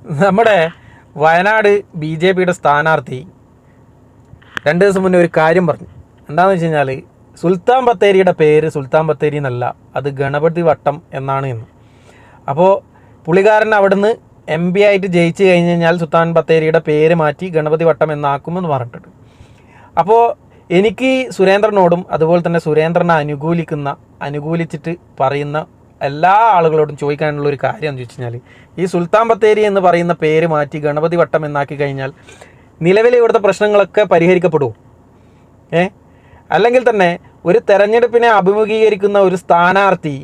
നമ്മുടെ വയനാട് BJPയുടെ സ്ഥാനാർത്ഥി 2 ദിവസം മുന്നേ ഒരു കാര്യം പറഞ്ഞു. എന്താണെന്ന് വെച്ച് കഴിഞ്ഞാൽ സുൽത്താൻ ബത്തേരിയുടെ പേര് സുൽത്താൻ ബത്തേരി എന്നല്ല, അത് ഗണപതി വട്ടം എന്നാണ് എന്ന്. അപ്പോൾ പുള്ളിക്കാരൻ അവിടുന്ന് MP ആയിട്ട് ജയിച്ച് കഴിഞ്ഞ് കഴിഞ്ഞാൽ സുൽത്താൻ ബത്തേരിയുടെ പേര് മാറ്റി ഗണപതി വട്ടം എന്നാക്കുമെന്ന് പറഞ്ഞിട്ടുണ്ട്. അപ്പോൾ എനിക്ക് സുരേന്ദ്രനോടും അതുപോലെ തന്നെ സുരേന്ദ്രനെ അനുകൂലിച്ചിട്ട് പറയുന്ന എല്ലാ ആളുകളോടും ചോദിക്കാനുള്ള ഒരു കാര്യം എന്ന് വെച്ച് കഴിഞ്ഞാൽ, ഈ സുൽത്താൻ ബത്തേരി എന്ന് പറയുന്ന പേര് മാറ്റി ഗണപതി വട്ടം എന്നാക്കി കഴിഞ്ഞാൽ നിലവിലെ ഇവിടുത്തെ പ്രശ്നങ്ങളൊക്കെ പരിഹരിക്കപ്പെടുമോ? അല്ലെങ്കിൽ തന്നെ ഒരു തെരഞ്ഞെടുപ്പിനെ അഭിമുഖീകരിക്കുന്ന ഒരു സ്ഥാനാർത്ഥി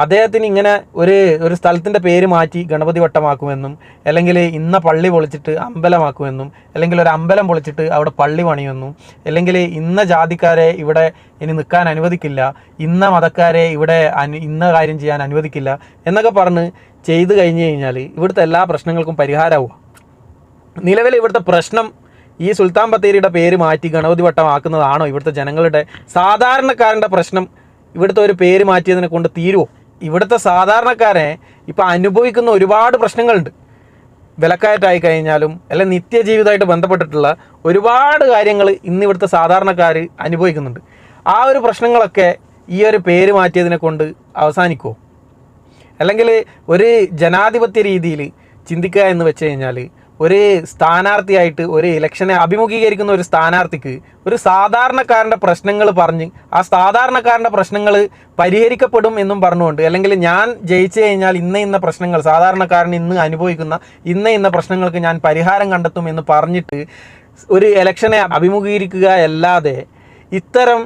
അദ്ദേഹത്തിന് ഇങ്ങനെ ഒരു സ്ഥലത്തിൻ്റെ പേര് മാറ്റി ഗണപതി വട്ടമാക്കുമെന്നും, അല്ലെങ്കിൽ ഇന്ന പള്ളി പൊളിച്ചിട്ട് അമ്പലമാക്കുമെന്നും, അല്ലെങ്കിൽ ഒരു അമ്പലം പൊളിച്ചിട്ട് അവിടെ പള്ളി പണിയുമെന്നും, അല്ലെങ്കിൽ ഇന്ന ജാതിക്കാരെ ഇവിടെ ഇനി നിൽക്കാൻ അനുവദിക്കില്ല, ഇന്ന മതക്കാരെ ഇവിടെ ഇന്ന കാര്യം ചെയ്യാൻ അനുവദിക്കില്ല എന്നൊക്കെ പറഞ്ഞ് ചെയ്തു കഴിഞ്ഞ് കഴിഞ്ഞാൽ ഇവിടുത്തെ എല്ലാ പ്രശ്നങ്ങൾക്കും പരിഹാരമാവുക. നിലവിൽ ഇവിടുത്തെ പ്രശ്നം ഈ സുൽത്താൻ ബത്തേരിയുടെ പേര് മാറ്റി ഗണപതി വട്ടമാക്കുന്നതാണോ ഇവിടുത്തെ ജനങ്ങളുടെ സാധാരണക്കാരൻ്റെ പ്രശ്നം? ഇവിടുത്തെ ഒരു പേര് മാറ്റിയതിനെ കൊണ്ട് തീരുമോ? ഇവിടുത്തെ സാധാരണക്കാരെ ഇപ്പം അനുഭവിക്കുന്ന ഒരുപാട് പ്രശ്നങ്ങളുണ്ട്. വിലക്കയറ്റായി കഴിഞ്ഞാലും അല്ലെങ്കിൽ നിത്യജീവിതമായിട്ട് ബന്ധപ്പെട്ടിട്ടുള്ള ഒരുപാട് കാര്യങ്ങൾ ഇന്ന് ഇവിടുത്തെ സാധാരണക്കാർ അനുഭവിക്കുന്നുണ്ട്. ആ ഒരു പ്രശ്നങ്ങളൊക്കെ ഈ ഒരു പേര് മാറ്റിയതിനെ കൊണ്ട് അവസാനിക്കുമോ? അല്ലെങ്കിൽ ഒരു ജനാധിപത്യ രീതിയിൽ ചിന്തിക്കുക എന്ന് വെച്ച് കഴിഞ്ഞാൽ, ഒരു സ്ഥാനാർത്ഥിയായിട്ട് ഒരു ഇലക്ഷനെ അഭിമുഖീകരിക്കുന്ന ഒരു സ്ഥാനാർത്ഥിക്ക് ഒരു സാധാരണക്കാരൻ്റെ പ്രശ്നങ്ങൾ പറഞ്ഞ് ആ സാധാരണക്കാരൻ്റെ പ്രശ്നങ്ങൾ പരിഹരിക്കപ്പെടും എന്നും പറഞ്ഞുകൊണ്ട്, അല്ലെങ്കിൽ ഞാൻ ജയിച്ചു കഴിഞ്ഞാൽ ഇന്ന പ്രശ്നങ്ങൾ സാധാരണക്കാരൻ ഇന്ന് അനുഭവിക്കുന്ന ഇന്ന പ്രശ്നങ്ങൾക്ക് ഞാൻ പരിഹാരം കണ്ടെത്തും എന്ന് പറഞ്ഞിട്ട് ഒരു ഇലക്ഷനെ അഭിമുഖീകരിക്കുക അല്ലാതെ ഇത്തരം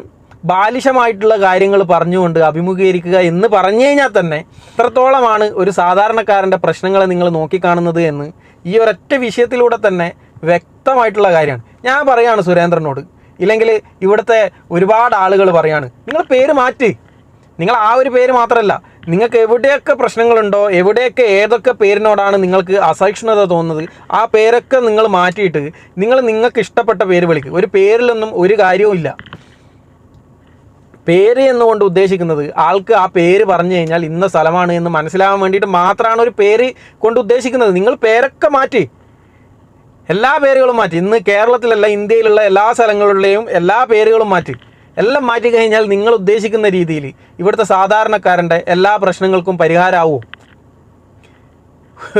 ബാലിശമായിട്ടുള്ള കാര്യങ്ങൾ പറഞ്ഞുകൊണ്ട് അഭിമുഖീകരിക്കുക എന്ന് പറഞ്ഞു കഴിഞ്ഞാൽ തന്നെ എത്രത്തോളമാണ് ഒരു സാധാരണക്കാരൻ്റെ പ്രശ്നങ്ങളെ നിങ്ങൾ നോക്കിക്കാണുന്നത് എന്ന് ഈ ഒരൊറ്റ വിഷയത്തിലൂടെ തന്നെ വ്യക്തമായിട്ടുള്ള കാര്യമാണ്. ഞാൻ പറയുകയാണ് സുരേന്ദ്രനോട്, ഇല്ലെങ്കിൽ ഇവിടുത്തെ ഒരുപാട് ആളുകൾ പറയാണ്, നിങ്ങൾ പേര് മാറ്റി. നിങ്ങൾ ആ ഒരു പേര് മാത്രമല്ല, നിങ്ങൾക്ക് എവിടെയൊക്കെ പ്രശ്നങ്ങളുണ്ടോ, എവിടെയൊക്കെ ഏതൊക്കെ പേരിനോടാണ് നിങ്ങൾക്ക് അസഹിഷ്ണുത തോന്നുന്നത്, ആ പേരൊക്കെ നിങ്ങൾ മാറ്റിയിട്ട് നിങ്ങൾക്ക് ഇഷ്ടപ്പെട്ട പേര് വിളിക്കുക. ഒരു പേരിലൊന്നും ഒരു കാര്യവും ഇല്ല. പേര് എന്നുകൊണ്ട് ഉദ്ദേശിക്കുന്നത് ആൾക്ക് ആ പേര് പറഞ്ഞു കഴിഞ്ഞാൽ ഇന്ന സ്ഥലമാണ് എന്ന് മനസ്സിലാവാൻ വേണ്ടിയിട്ട് മാത്രമാണ് ഒരു പേര് കൊണ്ട് ഉദ്ദേശിക്കുന്നത്. നിങ്ങൾ പേരൊക്കെ മാറ്റി, എല്ലാ പേരുകളും മാറ്റി. ഇന്ന് കേരളത്തിലല്ല ഇന്ത്യയിലുള്ള എല്ലാ സ്ഥലങ്ങളിലെയും എല്ലാ പേരുകളും മാറ്റി. എല്ലാം മാറ്റി കഴിഞ്ഞാൽ നിങ്ങൾ ഉദ്ദേശിക്കുന്ന രീതിയിൽ ഇവിടുത്തെ സാധാരണക്കാരൻ്റെ എല്ലാ പ്രശ്നങ്ങൾക്കും പരിഹാരമാവും.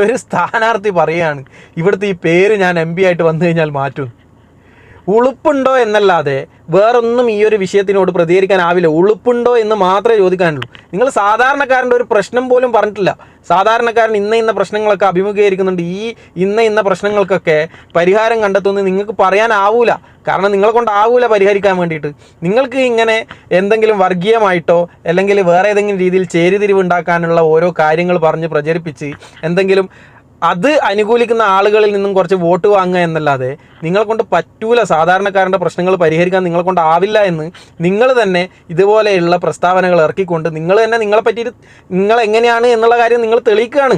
ഒരു സ്ഥാനാർത്ഥി പറയുകയാണ് ഇവിടുത്തെ ഈ പേര് ഞാൻ MP ആയിട്ട് വന്നു കഴിഞ്ഞാൽ മാറ്റും. ഉളുപ്പുണ്ടോ എന്നല്ലാതെ വേറൊന്നും ഈ ഒരു വിഷയത്തിനോട് പ്രതികരിക്കാനാവില്ല. ഉളുപ്പുണ്ടോ എന്ന് മാത്രമേ ചോദിക്കാനുള്ളൂ. നിങ്ങൾ സാധാരണക്കാരൻ്റെ ഒരു പ്രശ്നം പോലും പറഞ്ഞിട്ടില്ല. സാധാരണക്കാരൻ ഇന്ന പ്രശ്നങ്ങളൊക്കെ അഭിമുഖീകരിക്കുന്നുണ്ട്, ഈ ഇന്ന പ്രശ്നങ്ങൾക്കൊക്കെ പരിഹാരം കണ്ടെത്തുമെന്ന് നിങ്ങൾക്ക് പറയാനാവൂല. കാരണം നിങ്ങളെ കൊണ്ടാവൂല പരിഹരിക്കാൻ വേണ്ടിയിട്ട്. നിങ്ങൾക്ക് ഇങ്ങനെ എന്തെങ്കിലും വർഗീയമായിട്ടോ അല്ലെങ്കിൽ വേറെ ഏതെങ്കിലും രീതിയിൽ ചേരിതിരിവ് ഉണ്ടാക്കാനുള്ള ഓരോ കാര്യങ്ങൾ പറഞ്ഞ് പ്രചരിപ്പിച്ച് എന്തെങ്കിലും അത് അനുകൂലിക്കുന്ന ആളുകളിൽ നിന്നും കുറച്ച് വോട്ട് വാങ്ങുക എന്നല്ലാതെ നിങ്ങളെ കൊണ്ട് പറ്റൂല. സാധാരണക്കാരൻ്റെ പ്രശ്നങ്ങൾ പരിഹരിക്കാൻ നിങ്ങളെ കൊണ്ട് ആവില്ല എന്ന് നിങ്ങൾ തന്നെ ഇതുപോലെയുള്ള പ്രസ്താവനകൾ ഇറക്കിക്കൊണ്ട് നിങ്ങൾ തന്നെ നിങ്ങളെ പറ്റിയിട്ട് നിങ്ങൾ എങ്ങനെയാണ് എന്നുള്ള കാര്യം നിങ്ങൾ തെളിയിക്കുകയാണ്.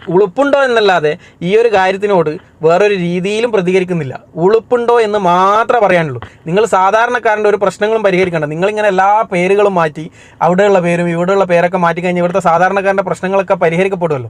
ഉളുപ്പുണ്ടോ എന്നല്ലാതെ ഈ ഒരു കാര്യത്തിനോട് വേറൊരു രീതിയിലും പ്രതികരിക്കുന്നില്ല. ഉളുപ്പുണ്ടോ എന്ന് മാത്രമേ പറയാനുള്ളൂ. നിങ്ങൾ സാധാരണക്കാരൻ്റെ ഒരു പ്രശ്നങ്ങളും പരിഹരിക്കേണ്ട. നിങ്ങളിങ്ങനെ എല്ലാ പേരുകളും മാറ്റി, അവിടെയുള്ള പേരും ഇവിടെയുള്ള പേരൊക്കെ മാറ്റി കഴിഞ്ഞാൽ ഇവിടുത്തെ സാധാരണക്കാരൻ്റെ പ്രശ്നങ്ങളൊക്കെ പരിഹരിക്കപ്പെടുമല്ലോ.